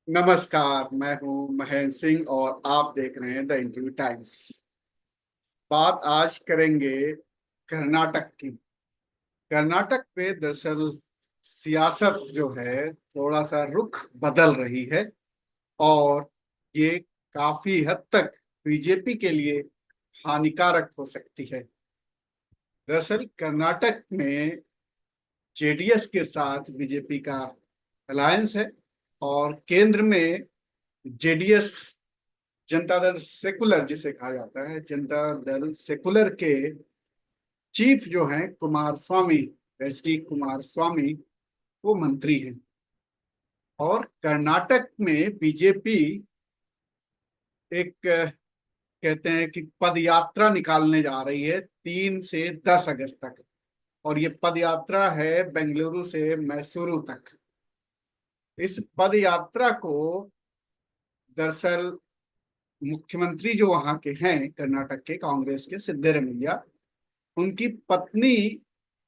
नमस्कार। मैं हूं महेंद्र सिंह और आप देख रहे हैं द इंटरव्यू टाइम्स। बात आज करेंगे कर्नाटक की। कर्नाटक में दरअसल सियासत जो है थोड़ा सा रुख बदल रही है और ये काफी हद तक बीजेपी के लिए हानिकारक हो सकती है। दरअसल कर्नाटक में जेडीएस के साथ बीजेपी का अलायंस है और केंद्र में जेडीएस, जनता दल सेकुलर जिसे कहा जाता है, जनता दल सेकुलर के चीफ जो हैं कुमार स्वामी, एच डी कुमार स्वामी, वो मंत्री हैं। और कर्नाटक में बीजेपी एक कहते हैं कि पद यात्रा निकालने जा रही है 3 से 10 अगस्त तक। और ये पद यात्रा है बेंगलुरु से मैसूरू तक। इस पद यात्रा को दरअसल मुख्यमंत्री जो वहां के हैं कर्नाटक के, कांग्रेस के सिद्धरमैया, उनकी पत्नी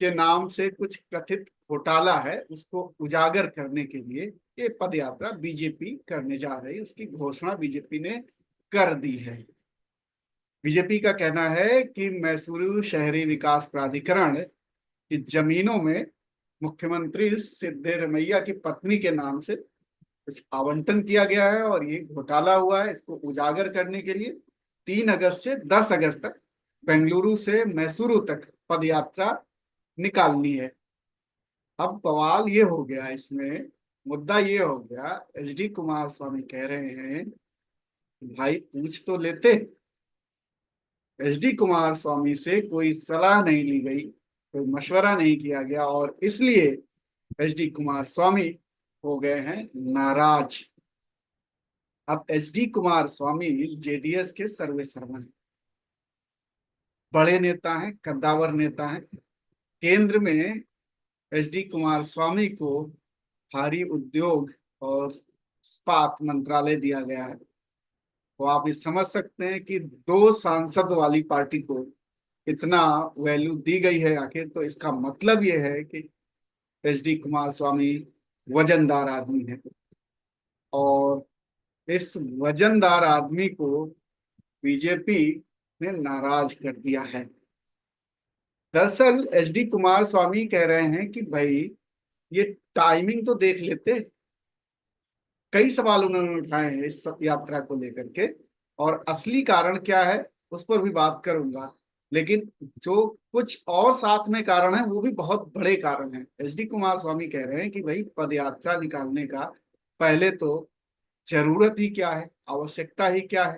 के नाम से कुछ कथित घोटाला है, उसको उजागर करने के लिए ये पद यात्रा बीजेपी करने जा रही है। उसकी घोषणा बीजेपी ने कर दी है। बीजेपी का कहना है कि मैसूरू शहरी विकास प्राधिकरण की जमीनों में मुख्यमंत्री सिद्धरमैया की पत्नी के नाम से कुछ आवंटन किया गया है और ये घोटाला हुआ है। इसको उजागर करने के लिए 3 अगस्त से 10 अगस्त तक बेंगलुरु से मैसूरू तक पद यात्रा निकालनी है। अब बवाल ये हो गया, इसमें मुद्दा ये हो गया, एच डी कुमार स्वामी कह रहे हैं भाई पूछ तो लेते। एच डी कुमार स्वामी से कोई सलाह नहीं ली गई, कोई मशवरा नहीं किया गया और इसलिए एच डी कुमार स्वामी हो गए हैं नाराज। अब एच डी कुमार स्वामी जेडीएस के सर्वेसर्वा हैं, बड़े नेता हैं, कद्दावर नेता हैं। केंद्र में एच डी कुमार स्वामी को भारी उद्योग और इस्पात मंत्रालय दिया गया है। तो आप ये समझ सकते हैं कि 2 सांसद वाली पार्टी को इतना वैल्यू दी गई है आखिर। तो इसका मतलब ये है कि एच डी कुमार स्वामी वजनदार आदमी है और इस वजनदार आदमी को बीजेपी ने नाराज कर दिया है। दरअसल एच डी कुमार स्वामी कह रहे हैं कि भाई ये टाइमिंग तो देख लेते। कई सवाल उन्होंने उठाए हैं इस सब यात्रा को लेकर के और असली कारण क्या है उस पर भी बात करूंगा। लेकिन जो कुछ और साथ में कारण है वो भी बहुत बड़े कारण हैं। एच डी कुमार स्वामी कह रहे हैं कि भाई पद यात्रा निकालने का पहले तो जरूरत ही क्या है, आवश्यकता ही क्या है।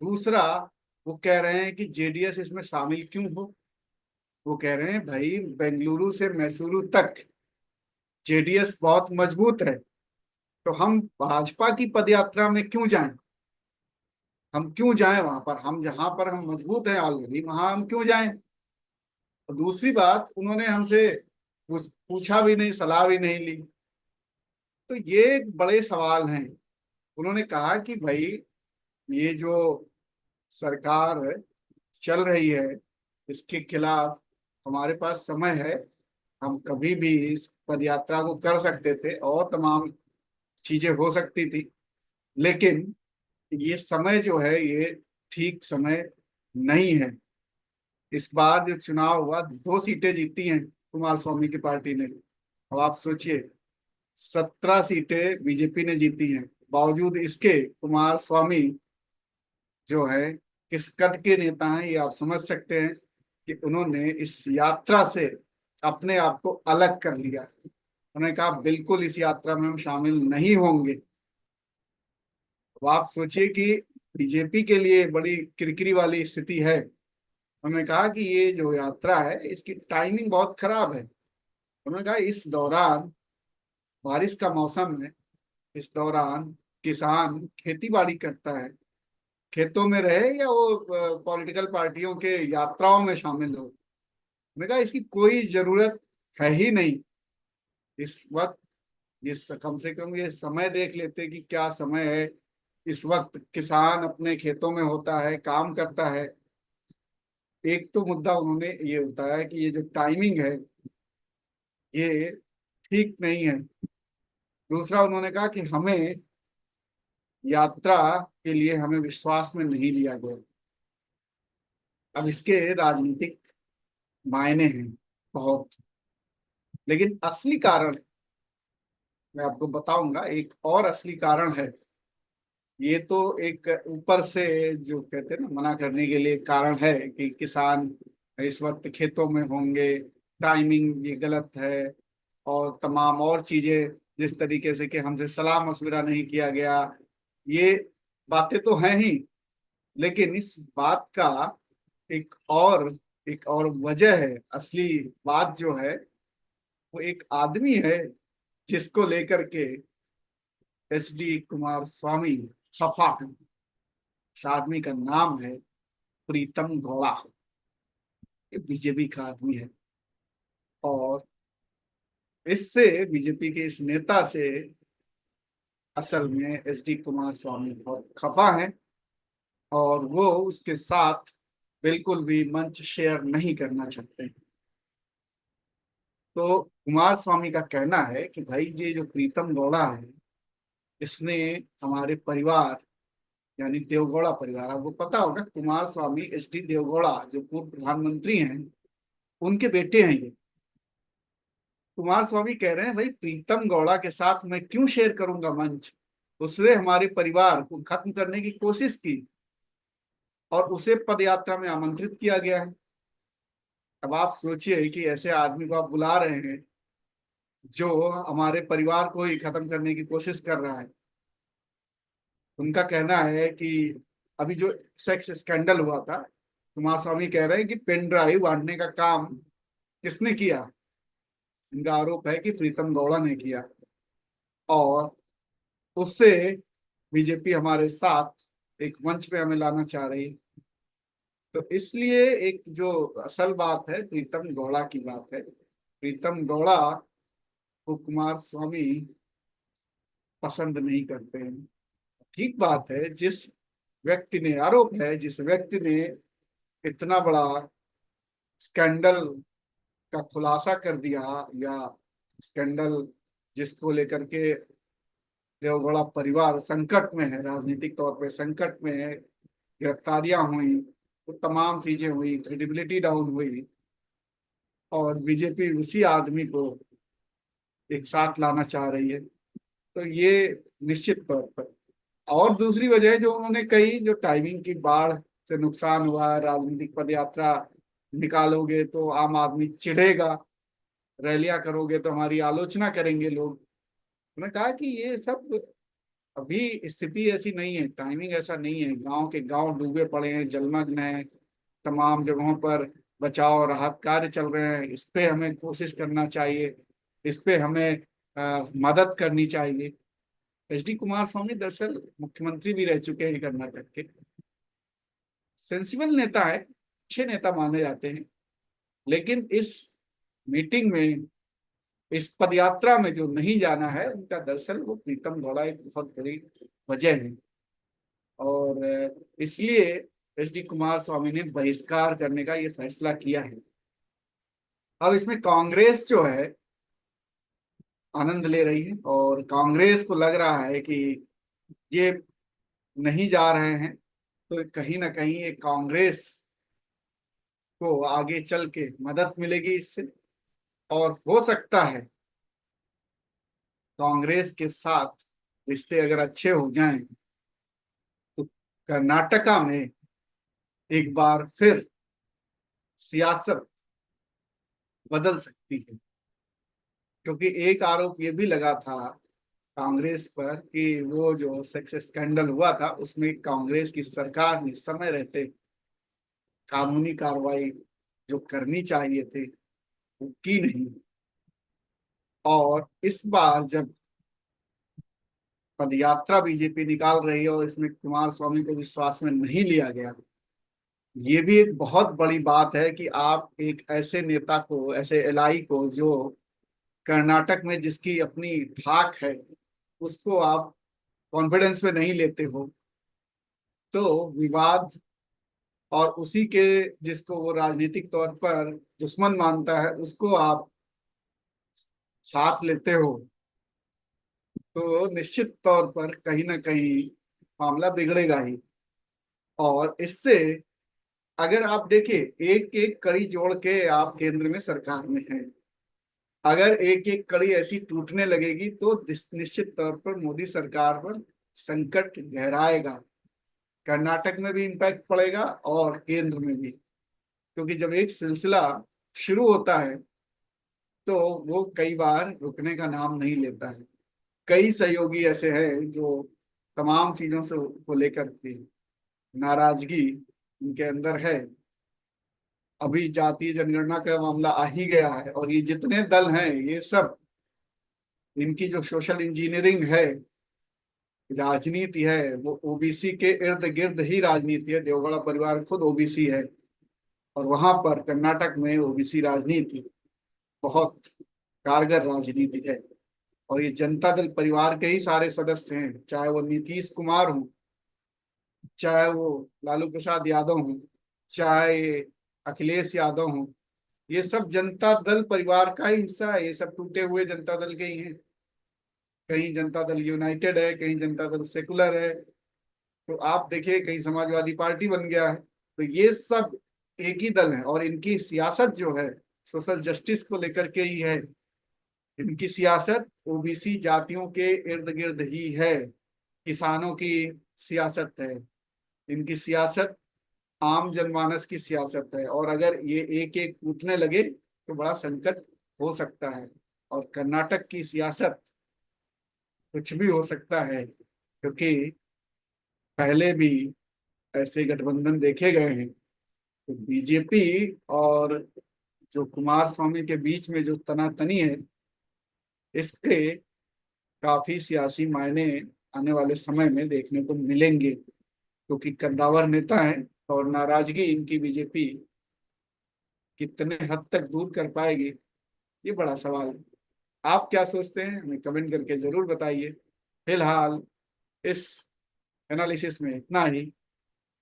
दूसरा, वो कह रहे हैं कि जेडीएस इसमें शामिल क्यों हो। वो कह रहे हैं भाई बेंगलुरु से मैसूरू तक जेडीएस बहुत मजबूत है, तो हम भाजपा की पदयात्रा में क्यों जाएं। हम क्यों जाएं वहां पर, हम जहां पर हम मजबूत हैं ऑलरेडी वहां हम क्यों जाएं। और दूसरी बात, उन्होंने हमसे पूछा भी नहीं, सलाह भी नहीं ली। तो ये बड़े सवाल हैं। उन्होंने कहा कि भाई ये जो सरकार चल रही है इसके खिलाफ हमारे पास समय है, हम कभी भी इस पदयात्रा को कर सकते थे और तमाम चीजें हो सकती थी। लेकिन ये समय जो है ये ठीक समय नहीं है। इस बार जो चुनाव हुआ 2 सीटें जीती हैं कुमार स्वामी की पार्टी ने। अब आप सोचिए, 17 सीटें बीजेपी ने जीती हैं। बावजूद इसके कुमार स्वामी जो है किस कद के नेता हैं ये आप समझ सकते हैं कि उन्होंने इस यात्रा से अपने आप को अलग कर लिया। उन्होंने कहा बिल्कुल इस यात्रा में हम शामिल नहीं होंगे। अब आप सोचिए कि बीजेपी के लिए बड़ी किरकिरी वाली स्थिति है। उन्होंने कहा कि ये जो यात्रा है इसकी टाइमिंग बहुत खराब है। उन्होंने कहा इस दौरान बारिश का मौसम है, इस दौरान किसान खेती बाड़ी करता है, खेतों में रहे या वो पॉलिटिकल पार्टियों के यात्राओं में शामिल हो। उन्होंने कहा इसकी कोई जरूरत है ही नहीं इस वक्त। कम से कम ये समय देख लेते कि क्या समय है। इस वक्त किसान अपने खेतों में होता है, काम करता है। एक तो मुद्दा उन्होंने ये बताया कि ये जो टाइमिंग है ये ठीक नहीं है। दूसरा उन्होंने कहा कि हमें यात्रा के लिए हमें विश्वास में नहीं लिया गया। अब इसके राजनीतिक मायने हैं बहुत, लेकिन असली कारण मैं आपको बताऊंगा। एक और असली कारण है। ये तो एक ऊपर से जो कहते हैं ना मना करने के लिए कारण है कि किसान इस वक्त खेतों में होंगे, टाइमिंग ये गलत है, और तमाम और चीजें, जिस तरीके से कि हमसे सलाह मशविरा नहीं किया गया, ये बातें तो हैं ही। लेकिन इस बात का एक और वजह है। असली बात जो है वो एक आदमी है जिसको लेकर के SD कुमार स्वामी खफा है। इस आदमी का नाम है प्रीतम गौड़ा। ये बीजेपी का आदमी है, और इससे बीजेपी के इस नेता से असल में SD कुमार स्वामी बहुत खफा है, और वो उसके साथ बिल्कुल भी मंच शेयर नहीं करना चाहते। तो कुमार स्वामी का कहना है कि भाई ये जो प्रीतम गौड़ा है, इसने हमारे परिवार, यानी देवगौड़ा परिवार, आपको पता होगा कुमार स्वामी SD देवगौड़ा जो पूर्व प्रधानमंत्री हैं, उनके बेटे हैं ये। कुमार स्वामी कह रहे हैं भाई प्रीतम गौड़ा के साथ मैं क्यों शेयर करूंगा मंच। उसने हमारे परिवार को खत्म करने की कोशिश की, और उसे पदयात्रा में आमंत्रित किया गया है। अब आप सोचिए कि ऐसे आदमी को आप बुला रहे हैं जो हमारे परिवार को ही खत्म करने की कोशिश कर रहा है। उनका कहना है कि अभी जो सेक्स स्कैंडल हुआ था, कुमार स्वामी कह रहे हैं कि पेन ड्राइव बांटने का काम किसने किया। इनका आरोप है कि प्रीतम गौड़ा ने किया, और उससे बीजेपी हमारे साथ एक मंच पे हमें लाना चाह रही है। तो इसलिए एक जो असल बात है प्रीतम गौड़ा की बात है। प्रीतम गौड़ा को कुमार स्वामी पसंद नहीं करते हैं। ठीक बात है, जिस व्यक्ति ने, आरोप है जिस व्यक्ति ने इतना बड़ा स्कैंडल का खुलासा कर दिया, या स्कैंडल जिसको लेकर के देवगौड़ा परिवार संकट में है, राजनीतिक तौर पे संकट में है, गिरफ्तारियां हुई, तो तमाम चीजें हुई, क्रेडिबिलिटी डाउन हुई, और बीजेपी उसी आदमी को एक साथ लाना चाह रही है। तो ये निश्चित तौर पर। और दूसरी वजह जो उन्होंने कही, जो टाइमिंग की बाढ़ से नुकसान हुआ, राजनीतिक पदयात्रा निकालोगे तो आम आदमी चिढ़ेगा, रैलियां करोगे तो हमारी आलोचना करेंगे लोग। उन्होंने कहा कि ये सब अभी स्थिति ऐसी नहीं है, टाइमिंग ऐसा नहीं है। गांव के गांव डूबे पड़े हैं, जलमग्न हैं, तमाम जगहों पर बचाव राहत कार्य चल रहे हैं। इस पे हमें कोशिश करना चाहिए, इस पे हमें मदद करनी चाहिए। SD कुमार स्वामी दरअसल मुख्यमंत्री भी रह चुके हैं कर्नाटक के, सेंसिबल नेता है, अच्छे नेता माने जाते हैं। लेकिन इस मीटिंग में, इस पदयात्रा में जो नहीं जाना है उनका, दरअसल वो प्रीतम गौड़ा एक बहुत बड़ी वजह है। और इसलिए SD कुमार स्वामी ने बहिष्कार करने का ये फैसला किया है। अब इसमें कांग्रेस जो है आनंद ले रही है, और कांग्रेस को लग रहा है कि ये नहीं जा रहे हैं तो कहीं ना कहीं ये कांग्रेस को आगे चल के मदद मिलेगी इससे। और हो सकता है कांग्रेस के साथ रिश्ते अगर अच्छे हो जाएं तो कर्नाटका में एक बार फिर सियासत बदल सकती है। क्योंकि एक आरोप ये भी लगा था कांग्रेस पर कि वो जो सेक्स स्कैंडल हुआ था उसमें कांग्रेस की सरकार ने समय रहते कानूनी कार्रवाई जो करनी चाहिए थी वो की नहीं। और इस बार जब पदयात्रा बीजेपी निकाल रही है और इसमें कुमार स्वामी को विश्वास में नहीं लिया गया, ये भी एक बहुत बड़ी बात है कि आप एक ऐसे नेता को, ऐसे एलआई को, जो कर्नाटक में जिसकी अपनी धाक है, उसको आप कॉन्फिडेंस में नहीं लेते हो। तो विवाद, और उसी के, जिसको वो राजनीतिक तौर पर दुश्मन मानता है, उसको आप साथ लेते हो, तो निश्चित तौर पर कहीं ना कहीं मामला बिगड़ेगा ही। और इससे अगर आप देखिए, एक एक कड़ी जोड़ के आप केंद्र में सरकार में हैं, अगर एक एक कड़ी ऐसी टूटने लगेगी तो निश्चित तौर पर मोदी सरकार पर संकट गहराएगा। कर्नाटक में भी इम्पैक्ट पड़ेगा और केंद्र में भी, क्योंकि जब एक सिलसिला शुरू होता है तो वो कई बार रुकने का नाम नहीं लेता है। कई सहयोगी ऐसे हैं जो तमाम चीजों से को लेकर के नाराजगी उनके अंदर है। अभी जातीय जनगणना का मामला आ ही गया है, और ये जितने दल हैं ये सब, इनकी जो सोशल इंजीनियरिंग है, राजनीति है, वो ओबीसी के इर्द गिर्द ही राजनीति है। देवगढ़ परिवार खुद ओबीसी है, और वहां पर कर्नाटक में ओबीसी राजनीति बहुत कारगर राजनीति है। और ये जनता दल परिवार के ही सारे सदस्य हैं, चाहे वो नीतीश कुमार हो, चाहे वो लालू प्रसाद यादव हो, चाहे अखिलेश यादव हो, ये सब जनता दल परिवार का ही हिस्सा है। ये सब टूटे हुए जनता दल के ही हैं। कहीं जनता दल यूनाइटेड है, कहीं जनता दल सेकुलर है। तो आप देखिए, कहीं समाजवादी पार्टी बन गया है। तो ये सब एक ही दल है, और इनकी सियासत जो है सोशल जस्टिस को लेकर के ही है। इनकी सियासत ओबीसी जातियों के इर्द गिर्द ही है। किसानों की सियासत है, इनकी सियासत आम जनमानस की सियासत है। और अगर ये एक एक टूटने लगे तो बड़ा संकट हो सकता है। और कर्नाटक की सियासत कुछ भी हो सकता है, क्योंकि पहले भी ऐसे गठबंधन देखे गए हैं। तो बीजेपी और जो कुमार स्वामी के बीच में जो तनातनी है, इसके काफी सियासी मायने आने वाले समय में देखने को मिलेंगे, क्योंकि कद्दावर नेता हैं। और नाराजगी इनकी बीजेपी कितने हद तक दूर कर पाएगी, ये बड़ा सवाल है। आप क्या सोचते हैं, हमें कमेंट करके जरूर बताइए। फिलहाल इस एनालिसिस में इतना ही।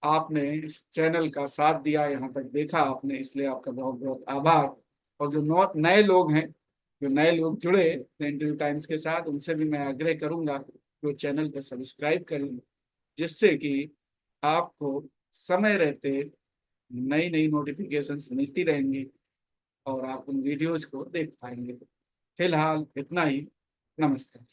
आपने इस चैनल का साथ दिया, यहाँ तक देखा आपने, इसलिए आपका बहुत बहुत आभार। और जो नए लोग हैं, जो नए लोग जुड़े इंटरव्यू टाइम्स के साथ, उनसे भी मैं आग्रह करूंगा कि वो चैनल को सब्सक्राइब कर लें, जिससे कि आपको समय रहते नई नई नोटिफिकेशंस मिलती रहेंगी और आप उन वीडियोज को देख पाएंगे। फिलहाल इतना ही। नमस्कार।